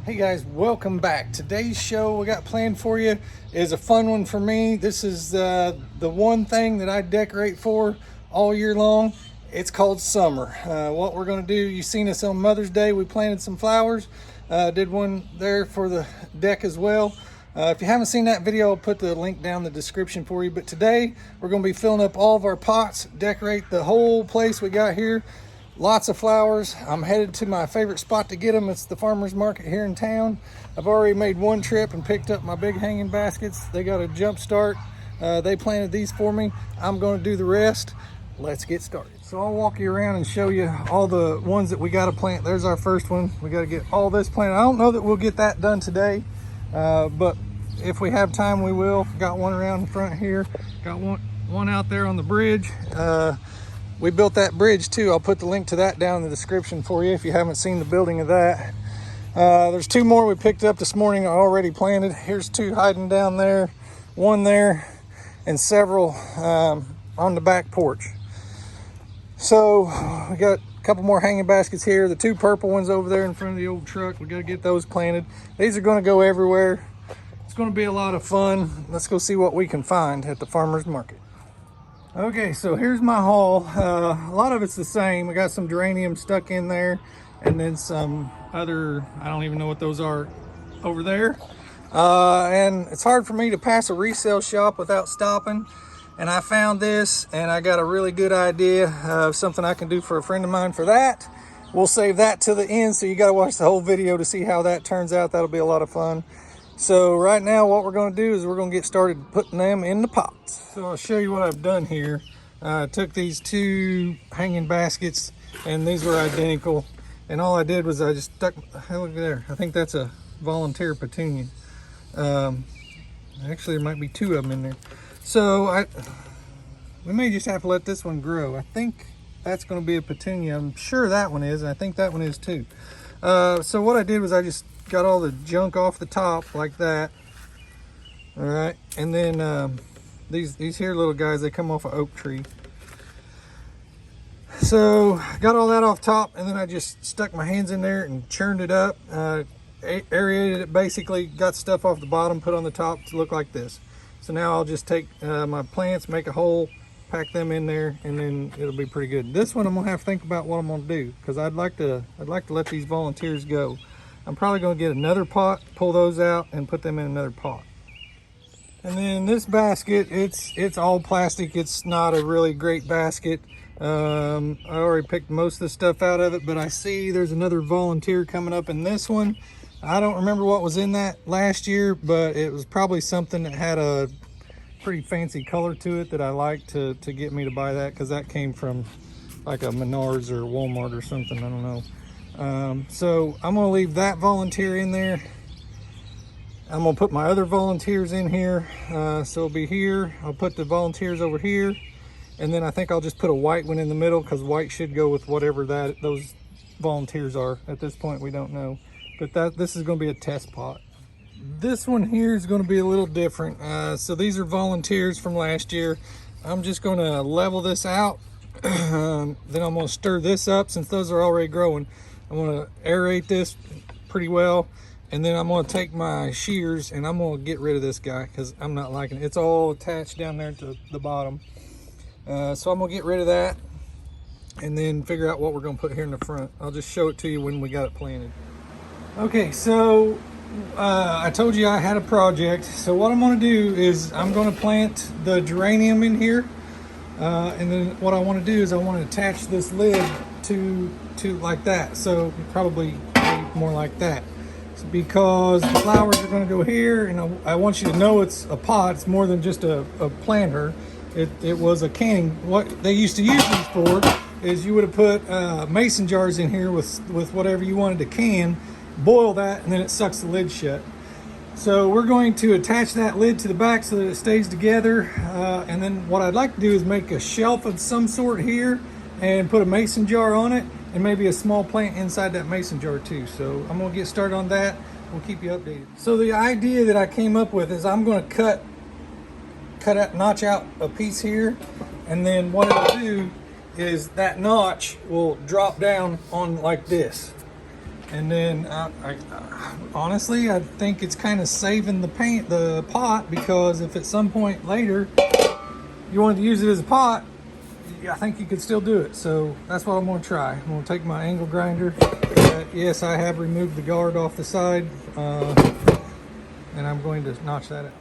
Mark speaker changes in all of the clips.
Speaker 1: Hey guys, welcome back. Today's show we got planned for you is a fun one for me. This is the one thing that I decorate for all year long. It's called summer. What we're going to do, you've seen us on Mother's Day. We planted some flowers. Did one there for the deck as well. If you haven't seen that video, I'll put the link down in the description for you. But today we're going to be filling up all of our pots, decorate the whole place we got here. Lots of flowers. I'm headed to my favorite spot to get them. It's the farmer's market here in town. I've already made one trip and picked up my big hanging baskets. They got a jump start. They planted these for me. I'm going to do the rest. Let's get started. So I'll walk you around and show you all the ones that we got to plant. There's our first one. We got to get all this planted. I don't know that we'll get that done today, but if we have time, we will. Got one around in front here. Got one out there on the bridge. We built that bridge too. I'll put the link to that down in the description for you if you haven't seen the building of that. There's two more we picked up this morning already planted. Here's two hiding down there, one there, and several on the back porch. So we got a couple more hanging baskets here. The two purple ones over there in front of the old truck. We got to get those planted. These are going to go everywhere. It's going to be a lot of fun. Let's go see what we can find at the farmer's market. Okay, so here's my haul. A lot of it's the same. We got some geraniums stuck in there, and then some other, I don't even know what those are, over there. And it's hard for me to pass a resale shop without stopping. And I found this, and I got a really good idea of something I can do for a friend of mine for that. We'll save that to the end, so you got to watch the whole video to see how that turns out. That'll be a lot of fun. So right now what we're going to do is we're going to get started putting them in the pots. So I'll show you what I've done here. I took these two hanging baskets, and these were identical, and all I did was I just stuck, look there, I think that's a volunteer petunia. Actually there might be two of them in there. So we may just have to let this one grow. I think that's going to be a petunia. I'm sure that one is, and I think that one is too. So what I did was I just got all the junk off the top like that. All right, and then these here little guys, they come off an oak tree. So got all that off top, and then I just stuck my hands in there and churned it up, aerated it, basically got stuff off the bottom, put on the top to look like this. So now I'll just take my plants, make a hole, pack them in there, and then it'll be pretty good. This one I'm gonna have to think about what I'm gonna do, because I'd like to let these volunteers go. I'm probably going to get another pot, pull those out, and put them in another pot. And then this basket, it's all plastic. It's not a really great basket. I already picked most of the stuff out of it, but I see there's another volunteer coming up in this one. I don't remember what was in that last year, but it was probably something that had a pretty fancy color to it that I liked to get me to buy that, because that came from like a Menards or Walmart or something, I don't know. So I'm going to leave that volunteer in there. I'm going to put my other volunteers in here. So it'll be here. I'll put the volunteers over here. And then I think I'll just put a white one in the middle, because white should go with whatever those volunteers are. At this point, we don't know. But this is going to be a test pot. This one here is going to be a little different. So these are volunteers from last year. I'm just going to level this out. Then I'm going to stir this up, since those are already growing. I'm going to aerate this pretty well, and then I'm going to take my shears and I'm going to get rid of this guy, because I'm not liking it. It's all attached down there to the bottom. So I'm going to get rid of that, and then figure out what we're going to put here in the front. I'll just show it to you when we got it planted. Okay, so I told you I had a project. So what I'm going to do is I'm going to plant the geranium in here. And then what I want to do is I want to attach this lid to like that. So probably more like that. It's because the flowers are going to go here, and I want you to know it's a pot. It's more than just a planter. It was a canning. What they used to use these for is you would have put mason jars in here with whatever you wanted to can, boil that, and then it sucks the lid shut. So we're going to attach that lid to the back so that it stays together. And then what I'd like to do is make a shelf of some sort here and put a mason jar on it, and maybe a small plant inside that mason jar too. So I'm gonna get started on that. We'll keep you updated. So the idea that I came up with is I'm gonna notch out a piece here, and then what it'll do is that notch will drop down on like this. And then honestly, I think it's kind of saving the pot, because if at some point later you wanted to use it as a pot, I think you could still do it. So that's what I'm going to try. I'm going to take my angle grinder. Yes, I have removed the guard off the side, and I'm going to notch that out.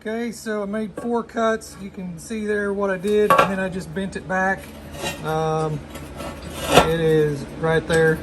Speaker 1: Okay, so I made 4 cuts. You can see there what I did, and then I just bent it back. It is right there.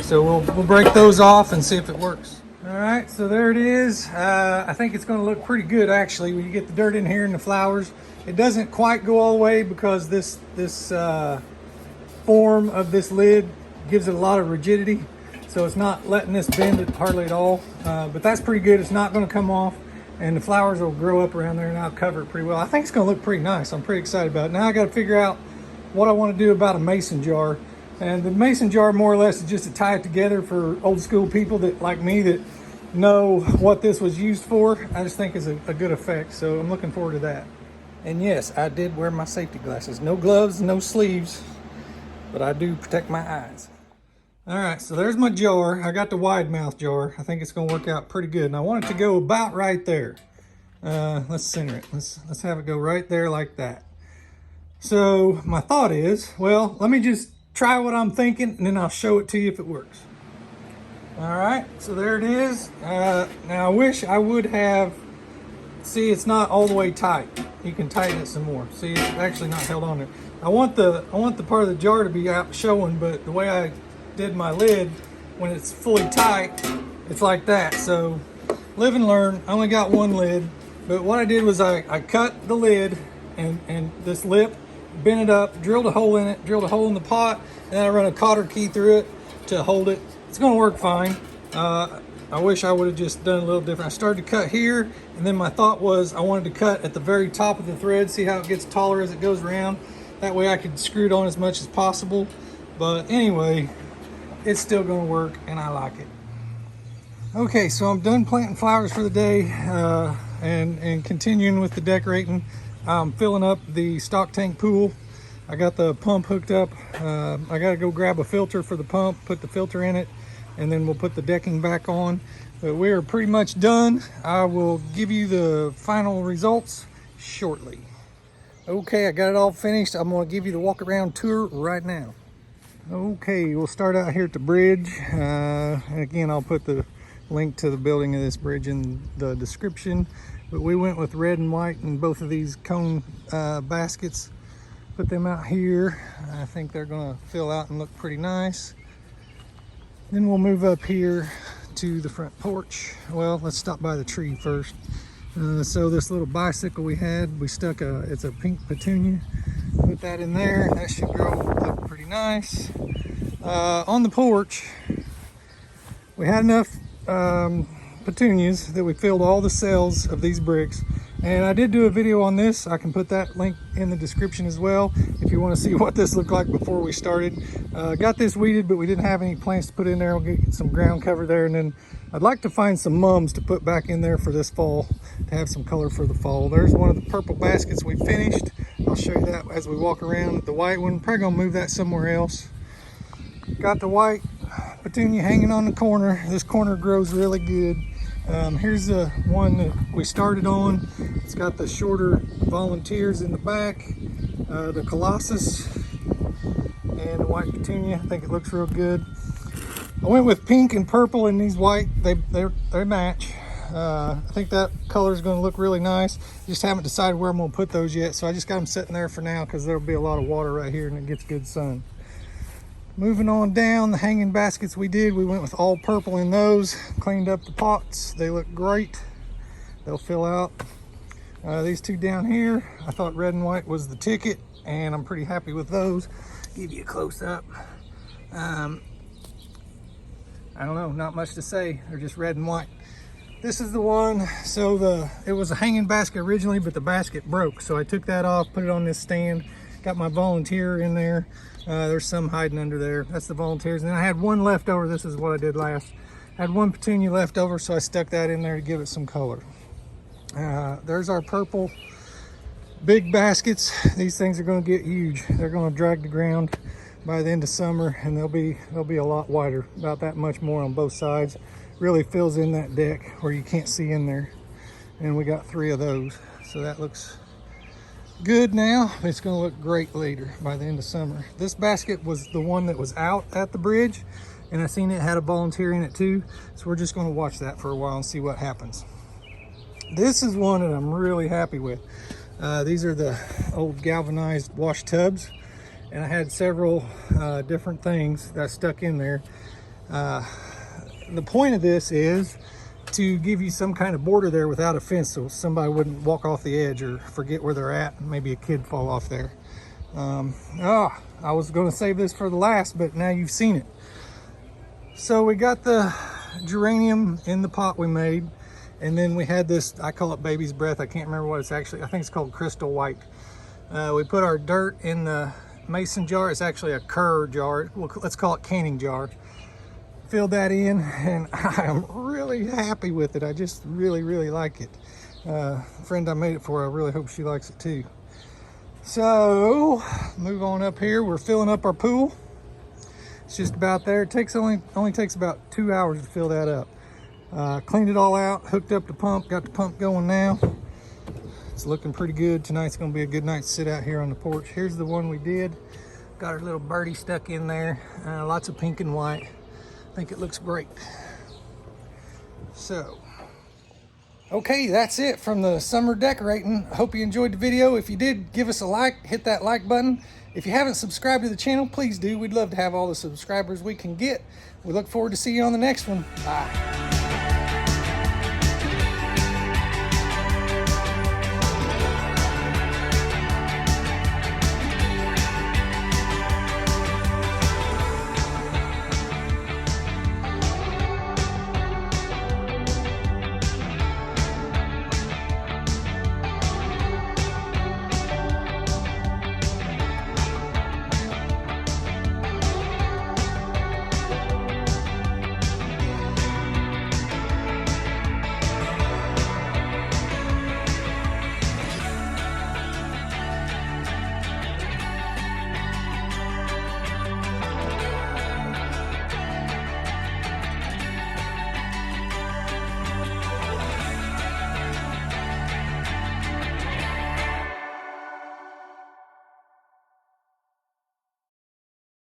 Speaker 1: So we'll break those off and see if it works. All right, so there it is. I think it's going to look pretty good actually when you get the dirt in here and the flowers. It doesn't quite go all the way because this form of this lid gives it a lot of rigidity, so it's not letting this bend it hardly at all. But that's pretty good. It's not going to come off, and the flowers will grow up around there and I'll cover it pretty well. I think it's going to look pretty nice. I'm pretty excited about it. Now I got to figure out what I want to do about a mason jar. And the mason jar more or less is just to tie it together for old school people that like me that know what this was used for. I just think it's a good effect, so I'm looking forward to that. And yes, I did wear my safety glasses. No gloves, no sleeves, but I do protect my eyes. All right, so there's my jar. I got the wide mouth jar. I think it's gonna work out pretty good. And I want it to go about right there. Let's center it. Let's have it go right there like that. So my thought is, well, let me just try what I'm thinking, and then I'll show it to you if it works. All right, so there it is. Now I wish I would have, see, it's not all the way tight. You can tighten it some more. See, it's actually not held on there. I want the part of the jar to be out showing, but the way I did my lid, when it's fully tight, it's like that. So live and learn. I only got one lid, but what I did was I cut the lid and this lip, bent it up, drilled a hole in it, drilled a hole in the pot, and then I run a cotter key through it to hold it. It's gonna work fine. I wish I would have just done a little different. I started to cut here, and then my thought was I wanted to cut at the very top of the thread, see how it gets taller as it goes around. That way I could screw it on as much as possible. But anyway, it's still gonna work, and I like it. Okay, so I'm done planting flowers for the day, and continuing with the decorating. I'm filling up the stock tank pool. I got the pump hooked up. I gotta go grab a filter for the pump, put the filter in it, and then we'll put the decking back on. But we are pretty much done. I will give you the final results shortly. Okay, I got it all finished. I'm gonna give you the walk around tour right now. Okay, we'll start out here at the bridge. And again, I'll put the link to the building of this bridge in the description. But we went with red and white in both of these cone baskets. Put them out here. I think they're gonna fill out and look pretty nice. Then we'll move up here to the front porch. Well, let's stop by the tree first. So this little bicycle we had, we stuck it's a pink petunia. Put that in there. That should look pretty nice. On the porch, we had enough petunias that we filled all the cells of these bricks, and I did do a video on this. I can put that link in the description as well if you want to see what this looked like before we started. Got this weeded, but we didn't have any plants to put in there. We'll get some ground cover there, and then I'd like to find some mums to put back in there for this fall to have some color for the fall. There's one of the purple baskets we finished. I'll show you that as we walk around. The white one, probably gonna move that somewhere else. Got the white petunia hanging on the corner. This corner grows really good. Here's the one that we started on. It's got the shorter volunteers in the back, the colossus, and the white petunia. I think it looks real good. I went with pink and purple and these white. They match. I think that color is going to look really nice. Just haven't decided where I'm going to put those yet, so I just got them sitting there for now because there'll be a lot of water right here and it gets good sun. Moving on down, the hanging baskets we went with all purple in those. Cleaned up the pots. They look great. They'll fill out. These two down here, I thought red and white was the ticket, and I'm pretty happy with those. Give you a close up. I don't know, not much to say. They're just red and white. This is the one, so it was a hanging basket originally, but the basket broke. So I took that off, put it on this stand. Got my volunteer in there. There's some hiding under there. That's the volunteers. And then I had one left over. This is what I did last. I had one petunia left over, so I stuck that in there to give it some color. There's our purple big baskets. These things are going to get huge. They're going to drag the ground by the end of summer, and they'll be a lot wider, about that much more on both sides. Really fills in that deck where you can't see in there. And we got 3 of those, so that looks good now. It's going to look great later by the end of summer. This basket was the one that was out at the bridge, and I seen it had a volunteer in it too, so we're just going to watch that for a while and see what happens. This is one that I'm really happy with. These are the old galvanized wash tubs, and I had several different things that I stuck in there. The point of this is to give you some kind of border there without a fence, so somebody wouldn't walk off the edge or forget where they're at, and maybe a kid fall off there. I was going to save this for the last, but now you've seen it. So we got the geranium in the pot we made, and then we had this, I call it baby's breath. I can't remember what it's actually, I think it's called crystal white. We put our dirt in the mason jar. It's actually a Kerr jar. Well, let's call it canning jar. Filled that in, and I am really happy with it. I just really like it. Friend I made it for, I really hope she likes it too. So move on up here. We're filling up our pool. It's just about there. It takes only takes about 2 hours to fill that up. Cleaned it all out, hooked up the pump, got the pump going now. It's looking pretty good. Tonight's gonna be a good night to sit out here on the porch. Here's the one we did. Got our little birdie stuck in there. Lots of pink and white. I think it looks great. So, okay, that's it from the summer decorating. I hope you enjoyed the video. If you did, give us a like, hit that like button. If you haven't subscribed to the channel, please do. We'd love to have all the subscribers we can get. We look forward to seeing you on the next one. Bye.